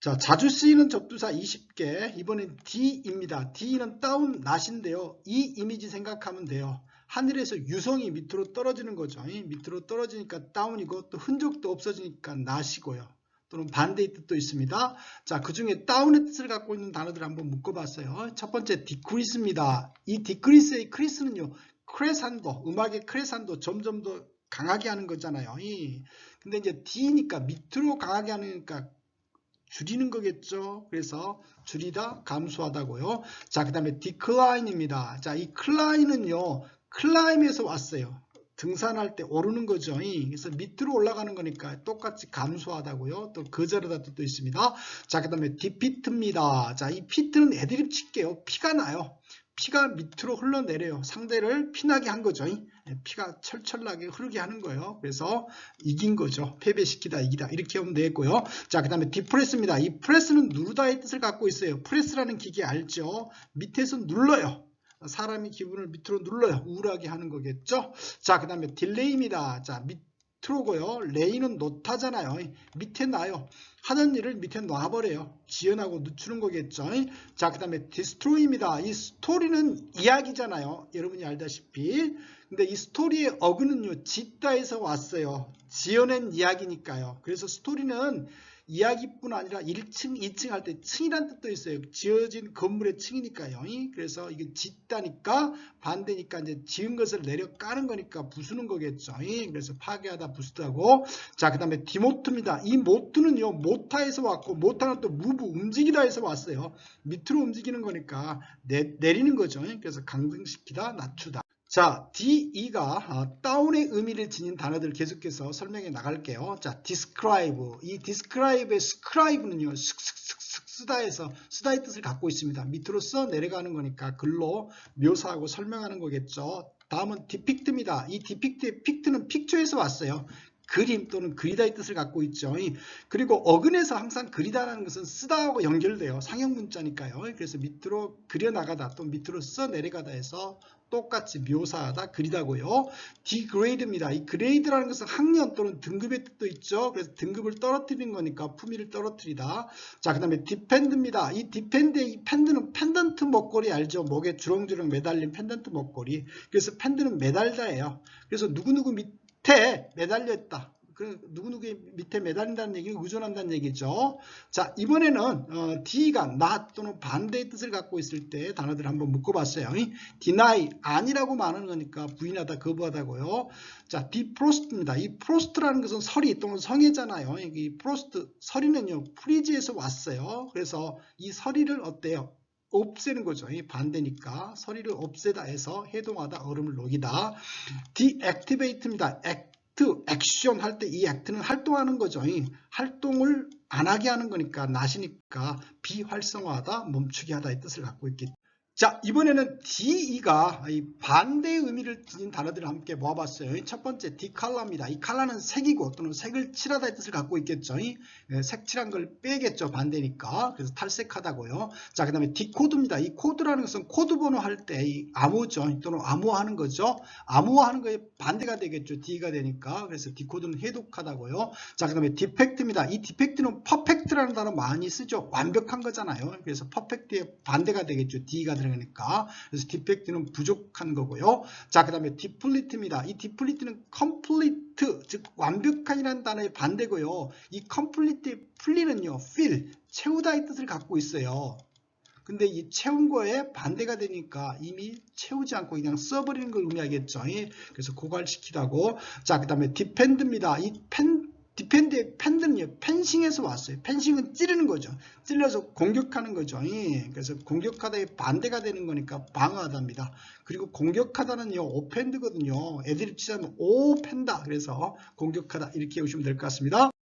자, 자주 쓰이는 접두사 20개. 이번엔 D입니다. D는 다운 낫인데요. 이 이미지 생각하면 돼요. 하늘에서 유성이 밑으로 떨어지는 거죠. 밑으로 떨어지니까 다운이고 또 흔적도 없어지니까 낫이고요. 또는 반대의 뜻도 있습니다. 자, 그 중에 다운의 뜻을 갖고 있는 단어들을 한번 묶어봤어요. 첫 번째 decrease입니다. 이 decrease의 크리스는요. 크레산도, 음악의 크레산도 점점 더 강하게 하는 거잖아요. 근데 이제 D니까 밑으로 강하게 하니까 줄이는 거겠죠. 그래서 줄이다, 감소하다고요. 자, 그 다음에 decline입니다. 자, 이 climb은요, climb에서 왔어요. 등산할 때 오르는 거죠. 그래서 밑으로 올라가는 거니까 똑같이 감소하다고요. 또 거절하다 뜻도 있습니다. 자, 그 다음에 defeat입니다. 자, 이 feat는 애드립 칠게요. 피가 나요. 피가 밑으로 흘러내려요. 상대를 피나게 한 거죠. 피가 철철나게 흐르게 하는 거예요. 그래서 이긴 거죠. 패배시키다, 이기다 이렇게 하면 되겠고요. 자, 그 다음에 디프레스입니다. 이 프레스는 누르다의 뜻을 갖고 있어요. 프레스라는 기계 알죠? 밑에서 눌러요. 사람이 기분을 밑으로 눌러요. 우울하게 하는 거겠죠. 자, 그 다음에 딜레이입니다. 자, 밑으로고요. 레이는 놓다잖아요. 밑에 놔요. 하는 일을 밑에 놔버려요. 지연하고 늦추는 거겠죠. 자, 그 다음에 디스트로이입니다. 이 스토리는 이야기잖아요. 여러분이 알다시피. 근데 이 스토리의 어근은요, 짓다에서 왔어요. 지어낸 이야기니까요. 그래서 스토리는 이야기뿐 아니라 1층, 2층 할 때 층이란 뜻도 있어요. 지어진 건물의 층이니까요. 그래서 이게 짓다니까 반대니까 이제 지은 것을 내려 까는 거니까 부수는 거겠죠. 그래서 파괴하다, 부수다고. 자, 그 다음에 디모트입니다. 이 모트는요, 모타에서 왔고, 모타는 또 무브, 움직이다에서 왔어요. 밑으로 움직이는 거니까 내리는 거죠. 그래서 강등시키다, 낮추다. 자, DE가 다운의 의미를 지닌 단어들 계속해서 설명해 나갈게요. 자, describe. 이 describe의 scribe는요, 슥슥슥슥 쓰다에서 쓰다의 뜻을 갖고 있습니다. 밑으로 써 내려가는 거니까 글로 묘사하고 설명하는 거겠죠. 다음은 depict입니다. 이 depict의 pict는 picture에서 왔어요. 그림 또는 그리다의 뜻을 갖고 있죠. 그리고 어근에서 항상 그리다라는 것은 쓰다하고 연결돼요. 상형 문자니까요. 그래서 밑으로 그려나가다 또 밑으로 써 내려가다 해서 똑같이 묘사하다, 그리다고요. degrade입니다. 이 grade라는 것은 학년 또는 등급의 뜻도 있죠. 그래서 등급을 떨어뜨리는 거니까 품위를 떨어뜨리다. 자, 그 다음에 depend입니다. 이 depend의 이 펜드는 펜던트 목걸이 알죠? 목에 주렁주렁 매달린 펜던트 목걸이. 그래서 펜드는 매달다예요. 그래서 누구누구 밑에 매달려 있다. 그 누구누구의 밑에 매달린다는 얘기는 의존한다는 얘기죠. 자, 이번에는 D가 not 또는 반대의 뜻을 갖고 있을 때 단어들을 한번 묶어봤어요. deny, 아니라고 말하는 거니까 부인하다, 거부하다고요. 자, defrost입니다. 이 frost라는 것은 서리 또는 성해잖아요. 이 frost, 서리는요, 프리즈에서 왔어요. 그래서 이 서리를 어때요? 없애는 거죠. 반대니까 서리를 없애다 해서 해동하다, 얼음을 녹이다. deactivate입니다. 액션 할 때 이 액트는 활동하는 거죠. 활동을 안 하게 하는 거니까 낫이니까 비활성화하다, 멈추게 하다 의 뜻을 갖고 있겠죠. 자, 이번에는 DE가 반대의 의미를 지닌 단어들을 함께 모아봤어요. 첫 번째 디칼라입니다. 이 칼라는 색이고 또는 색을 칠하다의 뜻을 갖고 있겠죠. 색칠한 걸 빼겠죠. 반대니까. 그래서 탈색하다고요. 자, 그 다음에 디코드입니다. 이 코드라는 것은 코드 번호 할 때 이 암호죠. 또는 암호화하는 거죠. 암호화하는 거에 반대가 되겠죠. D가 되니까. 그래서 디코드는 해독하다고요. 자, 그 다음에 디펙트입니다. 이 디펙트는 퍼펙트라는 단어 많이 쓰죠. 완벽한 거잖아요. 그래서 퍼펙트의 반대가 되겠죠. D가 그러니까 그래서 디펙트는 부족한 거고요. 자, 그 다음에 디플리트입니다. 이 디플리트는 컴플리트, 즉 완벽한이라는 단어의 반대고요. 이 컴플리트의 풀리는요, fill, 채우다의 뜻을 갖고 있어요. 근데 이 채운 거에 반대가 되니까 이미 채우지 않고 그냥 써버리는 걸 의미하겠죠. 그래서 고갈시키다고. 자, 그 다음에 디펜드입니다. 이 디펜드의 펜드는요, 펜싱에서 왔어요. 펜싱은 찌르는 거죠. 찔러서 공격하는 거죠. 그래서 공격하다의 반대가 되는 거니까 방어하다입니다. 그리고 공격하다는요, 오펜드거든요. 애드립 치자면 오펜다. 그래서 공격하다 이렇게 보시면 될 것 같습니다.